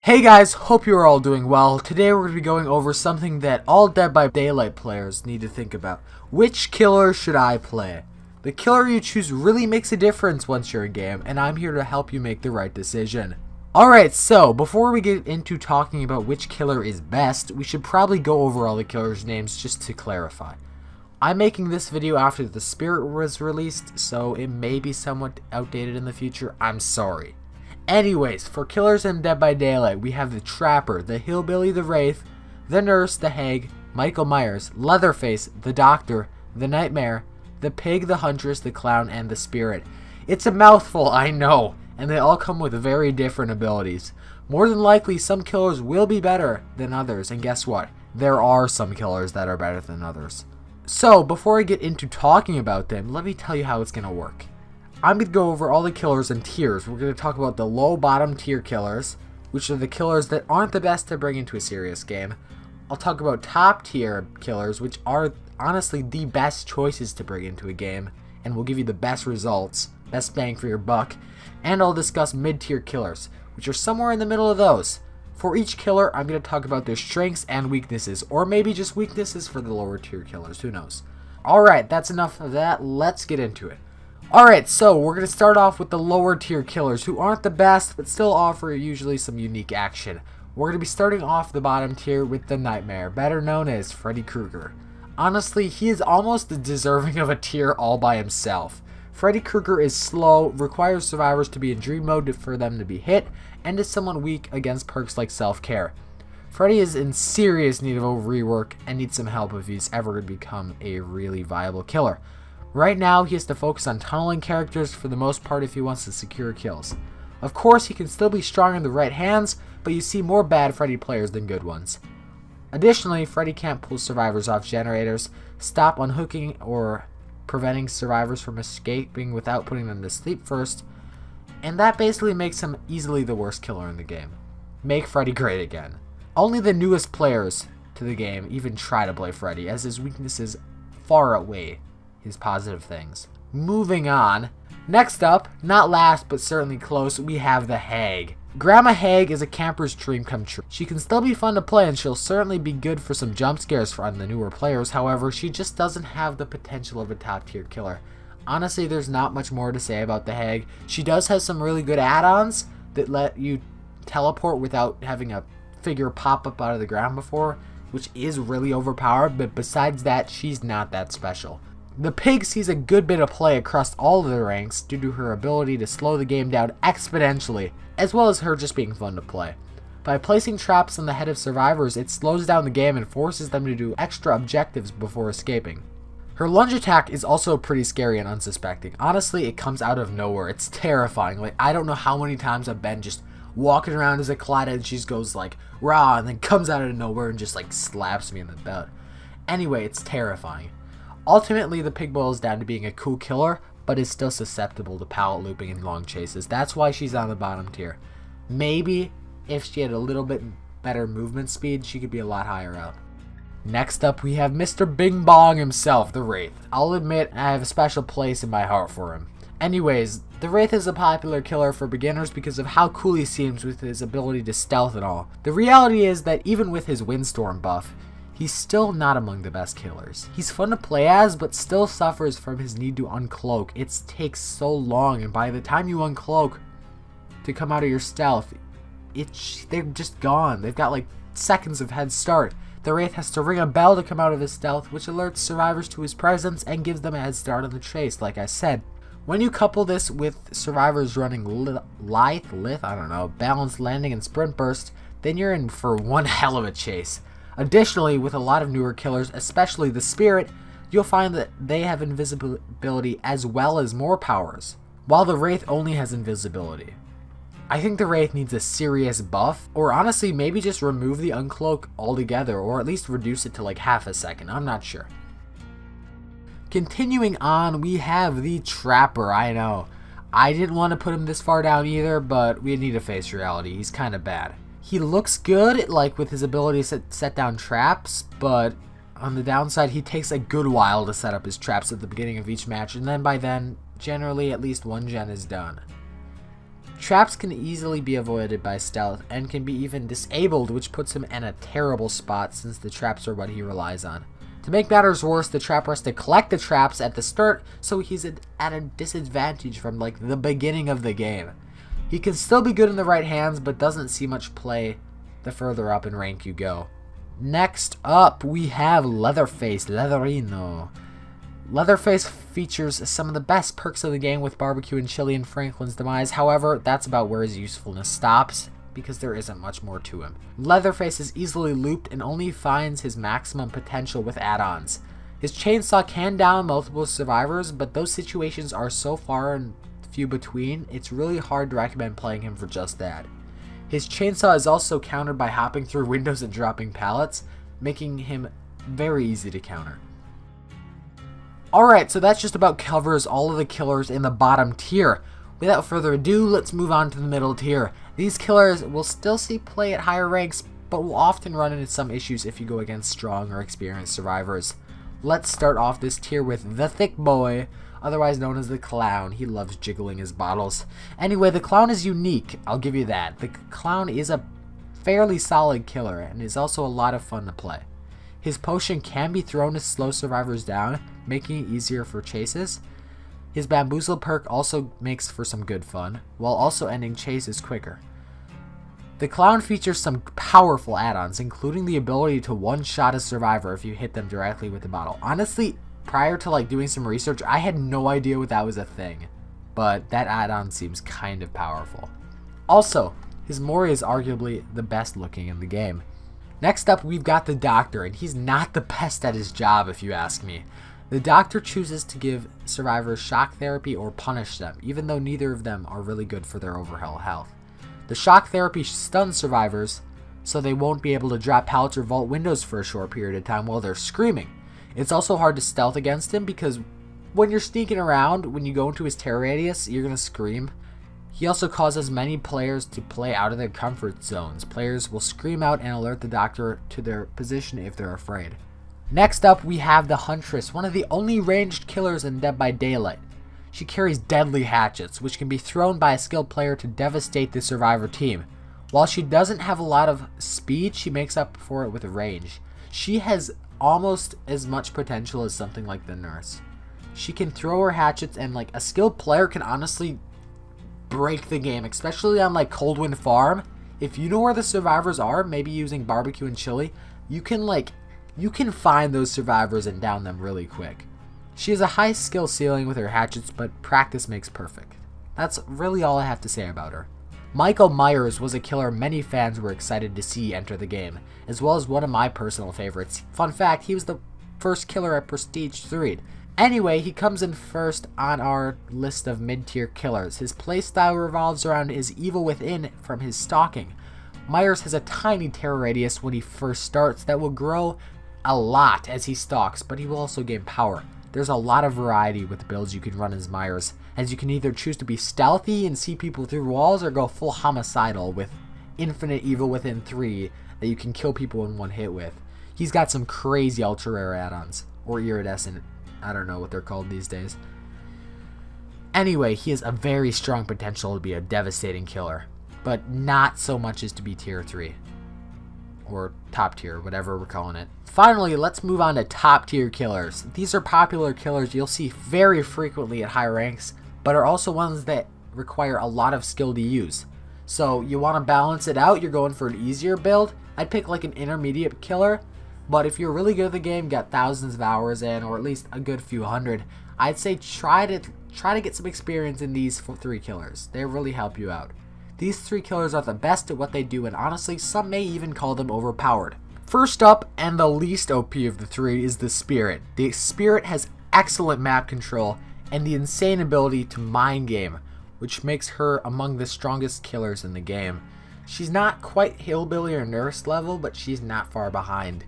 Hey guys, hope you are all doing well. Today we're going to be going over something that all Dead by Daylight players need to think about. Which killer should I play? The killer you choose really makes a difference once you're in game, and I'm here to help you make the right decision. Alright, so before we get into talking about which killer is best, we should probably go over all the killers' names just to clarify. I'm making this video after the Spirit was released, so it may be somewhat outdated in the future. I'm sorry. Anyways, for killers in Dead by Daylight, we have the Trapper, the Hillbilly, the Wraith, the Nurse, the Hag, Michael Myers, Leatherface, the Doctor, the Nightmare, the Pig, the Huntress, the Clown, and the Spirit. It's a mouthful, I know, and they all come with very different abilities. More than likely, some killers will be better than others, and guess what? There are some killers that are better than others. So, before I get into talking about them, let me tell you how it's going to work. I'm going to go over all the killers in tiers. We're going to talk about the low bottom tier killers, which are the killers that aren't the best to bring into a serious game. I'll talk about top tier killers, which are honestly the best choices to bring into a game and will give you the best results, best bang for your buck. And I'll discuss mid tier killers, which are somewhere in the middle of those. For each killer, I'm going to talk about their strengths and weaknesses, or maybe just weaknesses for the lower tier killers, who knows. Alright, that's enough of that, let's get into it. Alright, so we're going to start off with the lower tier killers who aren't the best but still offer usually some unique action. We're going to be starting off the bottom tier with the Nightmare, better known as Freddy Krueger. Honestly, he is almost deserving of a tier all by himself. Freddy Krueger is slow, requires survivors to be in dream mode for them to be hit, and is somewhat weak against perks like self-care. Freddy is in serious need of a rework and needs some help if he's ever going to become a really viable killer. Right now, he has to focus on tunneling characters for the most part if he wants to secure kills. Of course, he can still be strong in the right hands, but you see more bad Freddy players than good ones. Additionally, Freddy can't pull survivors off generators, stop unhooking or preventing survivors from escaping without putting them to sleep first, and that basically makes him easily the worst killer in the game. Make Freddy great again. Only the newest players to the game even try to play Freddy, as his weaknesses far outweigh his positive things. Moving on. Next up, not last but certainly close, we have the Hag. Grandma Hag is a camper's dream come true. She can still be fun to play and she'll certainly be good for some jump scares on the newer players. However, she just doesn't have the potential of a top tier killer. Honestly, there's not much more to say about the Hag. She does have some really good add-ons that let you teleport without having a figure pop up out of the ground before, which is really overpowered, but besides that, she's not that special. The Pig sees a good bit of play across all of the ranks due to her ability to slow the game down exponentially, as well as her just being fun to play. By placing traps on the head of survivors, it slows down the game and forces them to do extra objectives before escaping. Her lunge attack is also pretty scary and unsuspecting. Honestly, it comes out of nowhere. It's terrifying. Like, I don't know how many times I've been just walking around as a Clyde and she goes like, rah, and then comes out of nowhere and just like slaps me in the butt. Anyway, it's terrifying. Ultimately, the Pig boils down to being a cool killer, but is still susceptible to pallet looping and long chases. That's why she's on the bottom tier. Maybe if she had a little bit better movement speed, she could be a lot higher up. Next up, we have Mr. Bing Bong himself, the Wraith. I'll admit I have a special place in my heart for him. Anyways, the Wraith is a popular killer for beginners because of how cool he seems with his ability to stealth and all. The reality is that even with his Windstorm buff, he's still not among the best killers. He's fun to play as, but still suffers from his need to uncloak. It takes so long, and by the time you uncloak to come out of your stealth, they're just gone. They've got like seconds of head start. The Wraith has to ring a bell to come out of his stealth, which alerts survivors to his presence and gives them a head start on the chase, like I said. When you couple this with survivors running balanced landing and sprint burst, then you're in for one hell of a chase. Additionally, with a lot of newer killers, especially the Spirit, you'll find that they have invisibility as well as more powers, while the Wraith only has invisibility. I think the Wraith needs a serious buff, or honestly maybe just remove the uncloak altogether, or at least reduce it to like half a second, I'm not sure. Continuing on, we have the Trapper. I know, I didn't want to put him this far down either, but we need to face reality, he's kind of bad. He looks good, like with his ability to set down traps, but on the downside, he takes a good while to set up his traps at the beginning of each match, and then by then, generally at least one gen is done. Traps can easily be avoided by stealth and can be even disabled, which puts him in a terrible spot since the traps are what he relies on. To make matters worse, the trapper has to collect the traps at the start, so he's at a disadvantage from like the beginning of the game. He can still be good in the right hands, but doesn't see much play the further up in rank you go. Next up, we have Leatherface, Leatherino. Leatherface features some of the best perks of the game with barbecue and chili and Franklin's demise. However, that's about where his usefulness stops, because there isn't much more to him. Leatherface is easily looped and only finds his maximum potential with add-ons. His chainsaw can down multiple survivors, but those situations are so far and few between, it's really hard to recommend playing him for just that. His chainsaw is also countered by hopping through windows and dropping pallets, making him very easy to counter. Alright, so that's just about covers all of the killers in the bottom tier. Without further ado, let's move on to the middle tier. These killers will still see play at higher ranks, but will often run into some issues if you go against strong or experienced survivors. Let's start off this tier with the Thick Boy, otherwise known as the Clown. He loves jiggling his bottles. Anyway, the Clown is unique, I'll give you that. The Clown is a fairly solid killer and is also a lot of fun to play. His potion can be thrown to slow survivors down, making it easier for chases. His bamboozle perk also makes for some good fun, while also ending chases quicker. The Clown features some powerful add-ons, including the ability to one-shot a survivor if you hit them directly with the bottle. Honestly, prior to doing some research, I had no idea what that was a thing, but that add-on seems kind of powerful. Also, his Mori is arguably the best looking in the game. Next up, we've got the Doctor, and he's not the best at his job if you ask me. The Doctor chooses to give survivors shock therapy or punish them, even though neither of them are really good for their overall health. The shock therapy stuns survivors, so they won't be able to drop pallets or vault windows for a short period of time while they're screaming. It's also hard to stealth against him because when you're sneaking around, when you go into his terror radius, you're going to scream. He also causes many players to play out of their comfort zones. Players will scream out and alert the Doctor to their position if they're afraid. Next up, we have the Huntress, one of the only ranged killers in Dead by Daylight. She carries deadly hatchets, which can be thrown by a skilled player to devastate the survivor team. While she doesn't have a lot of speed, she makes up for it with range. She has almost as much potential as something like the Nurse. She can throw her hatchets, and a skilled player can honestly break the game, especially on Coldwind Farm. If you know where the survivors are, maybe using barbecue and chili, you can find those survivors and down them really quick. She has a high skill ceiling with her hatchets, but practice makes perfect. That's really all I have to say about her. Michael Myers was a killer many fans were excited to see enter the game, as well as one of my personal favorites. Fun fact, he was the first killer at Prestige 3. Anyway, he comes in first on our list of mid-tier killers. His playstyle revolves around his evil within from his stalking. Myers has a tiny terror radius when he first starts that will grow a lot as he stalks, but he will also gain power. There's a lot of variety with the builds you can run as Myers, as you can either choose to be stealthy and see people through walls or go full homicidal with infinite evil within 3 that you can kill people in one hit with. He's got some crazy ultra rare add-ons, or iridescent, I don't know what they're called these days. Anyway, he has a very strong potential to be a devastating killer, but not so much as to be tier 3. Or top tier, whatever we're calling it. Finally, let's move on to top tier killers. These are popular killers you'll see very frequently at high ranks, but are also ones that require a lot of skill to use. So you want to balance it out, you're going for an easier build. I'd pick an intermediate killer, but if you're really good at the game, got thousands of hours in, or at least a good few hundred, I'd say try to get some experience in these 3 killers. They really help you out. These 3 killers are the best at what they do, and honestly, some may even call them overpowered. First up, and the least OP of the 3, is the Spirit. The Spirit has excellent map control and the insane ability to mind game, which makes her among the strongest killers in the game. She's not quite Hillbilly or Nurse level, but she's not far behind.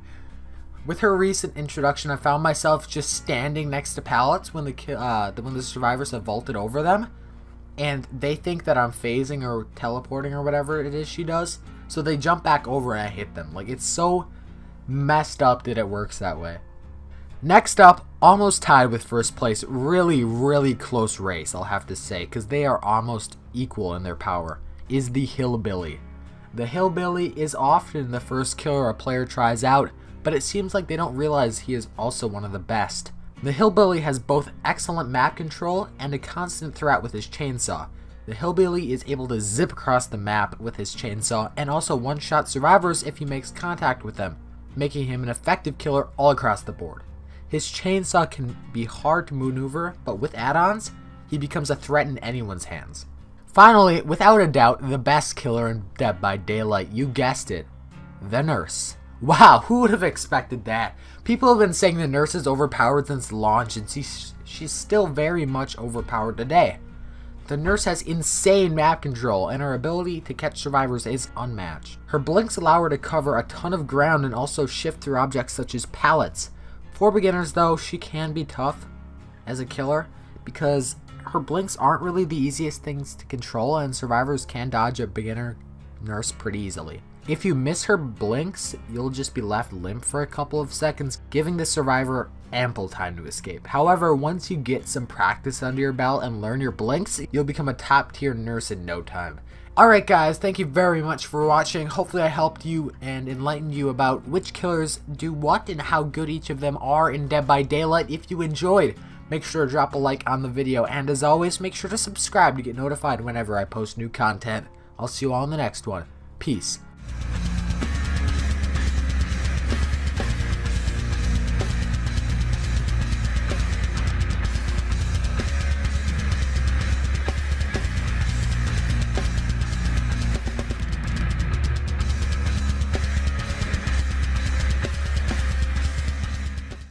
With her recent introduction, I found myself just standing next to pallets when the survivors have vaulted over them, and they think that I'm phasing or teleporting or whatever it is she does, so they jump back over and I hit them. It's so messed up that it works that way. Next up, almost tied with first place, really close race, I'll have to say, because they are almost equal in their power, is the Hillbilly. The Hillbilly is often the first killer a player tries out, but it seems like they don't realize he is also one of the best. The Hillbilly has both excellent map control and a constant threat with his chainsaw. The Hillbilly is able to zip across the map with his chainsaw and also one-shot survivors if he makes contact with them, making him an effective killer all across the board. His chainsaw can be hard to maneuver, but with add-ons, he becomes a threat in anyone's hands. Finally, without a doubt, the best killer in Dead by Daylight, you guessed it, the Nurse. Wow, who would have expected that? People have been saying the Nurse is overpowered since launch, and she's still very much overpowered today. The Nurse has insane map control, and her ability to catch survivors is unmatched. Her blinks allow her to cover a ton of ground and also shift through objects such as pallets. For beginners though, she can be tough as a killer because her blinks aren't really the easiest things to control, and survivors can dodge a beginner Nurse pretty easily. If you miss her blinks, you'll just be left limp for a couple of seconds, giving the survivor ample time to escape. However, once you get some practice under your belt and learn your blinks, you'll become a top tier nurse in no time. Alright guys, thank you very much for watching. Hopefully I helped you and enlightened you about which killers do what and how good each of them are in Dead by Daylight. If you enjoyed, make sure to drop a like on the video, and as always, make sure to subscribe to get notified whenever I post new content. I'll see you all in the next one. Peace.